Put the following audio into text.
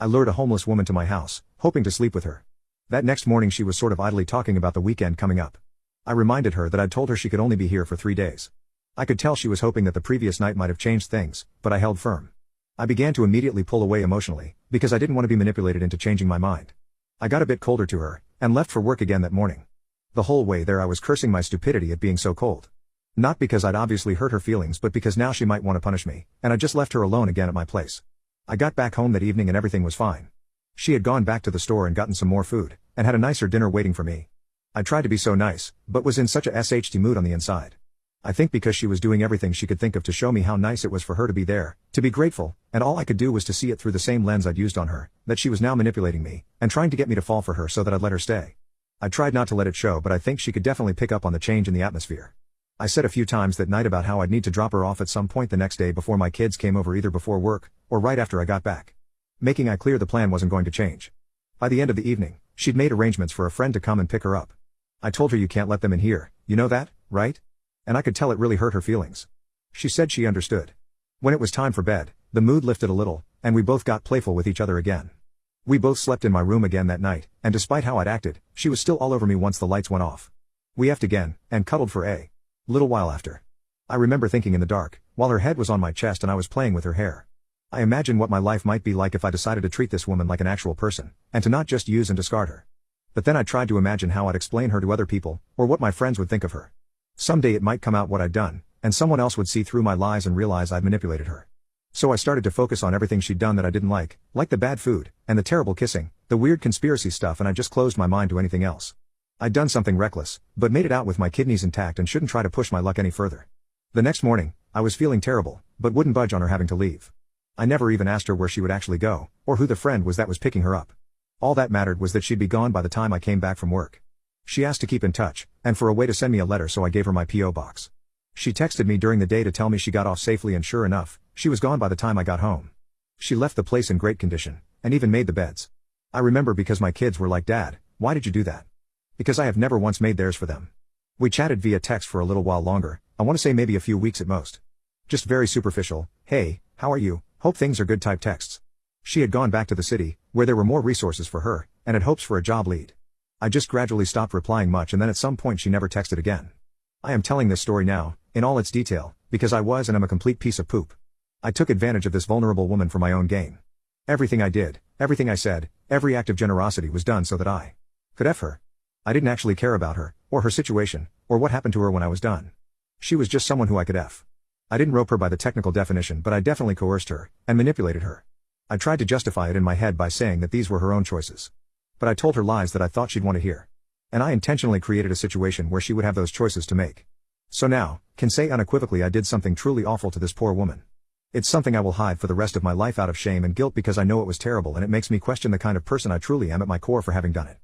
I lured a homeless woman to my house, hoping to sleep with her. That next morning she was sort of idly talking about the weekend coming up. I reminded her that I'd told her she could only be here for 3 days. I could tell she was hoping that the previous night might have changed things, but I held firm. I began to immediately pull away emotionally, because I didn't want to be manipulated into changing my mind. I got a bit colder to her, and left for work again that morning. The whole way there I was cursing my stupidity at being so cold. Not because I'd obviously hurt her feelings but because now she might want to punish me, and I just left her alone again at my place. I got back home that evening and everything was fine. She had gone back to the store and gotten some more food, and had a nicer dinner waiting for me. I tried to be so nice, but was in such a SHT mood on the inside. I think because she was doing everything she could think of to show me how nice it was for her to be there, to be grateful, and all I could do was to see it through the same lens I'd used on her, that she was now manipulating me, and trying to get me to fall for her so that I'd let her stay. I tried not to let it show, but I think she could definitely pick up on the change in the atmosphere. I said a few times that night about how I'd need to drop her off at some point the next day before my kids came over, either before work, or right after I got back. Making it clear the plan wasn't going to change. By the end of the evening, she'd made arrangements for a friend to come and pick her up. I told her you can't let them in here, you know that, right? And I could tell it really hurt her feelings. She said she understood. When it was time for bed, the mood lifted a little, and we both got playful with each other again. We both slept in my room again that night, and despite how I'd acted, she was still all over me once the lights went off. We effed again, and cuddled for a little while after. I remember thinking in the dark, while her head was on my chest and I was playing with her hair. I imagined what my life might be like if I decided to treat this woman like an actual person, and to not just use and discard her. But then I tried to imagine how I'd explain her to other people, or what my friends would think of her. Someday it might come out what I'd done, and someone else would see through my lies and realize I'd manipulated her. So I started to focus on everything she'd done that I didn't like the bad food, and the terrible kissing, the weird conspiracy stuff, and I just closed my mind to anything else. I'd done something reckless, but made it out with my kidneys intact and shouldn't try to push my luck any further. The next morning, I was feeling terrible, but wouldn't budge on her having to leave. I never even asked her where she would actually go, or who the friend was that was picking her up. All that mattered was that she'd be gone by the time I came back from work. She asked to keep in touch, and for a way to send me a letter, so I gave her my P.O. box. She texted me during the day to tell me she got off safely, and sure enough, she was gone by the time I got home. She left the place in great condition, and even made the beds. I remember because my kids were like, "Dad, why did you do that?" Because I have never once made theirs for them. We chatted via text for a little while longer, I want to say maybe a few weeks at most. Just very superficial, "Hey, how are you, hope things are good" type texts. She had gone back to the city, where there were more resources for her, and had hopes for a job lead. I just gradually stopped replying much, and then at some point she never texted again. I am telling this story now, in all its detail, because I was and am a complete piece of poop. I took advantage of this vulnerable woman for my own gain. Everything I did, everything I said, every act of generosity was done so that I could F her. I didn't actually care about her, or her situation, or what happened to her when I was done. She was just someone who I could F. I didn't rope her by the technical definition, but I definitely coerced her, and manipulated her. I tried to justify it in my head by saying that these were her own choices. But I told her lies that I thought she'd want to hear. And I intentionally created a situation where she would have those choices to make. So now, can say unequivocally I did something truly awful to this poor woman. It's something I will hide for the rest of my life out of shame and guilt, because I know it was terrible, and it makes me question the kind of person I truly am at my core for having done it.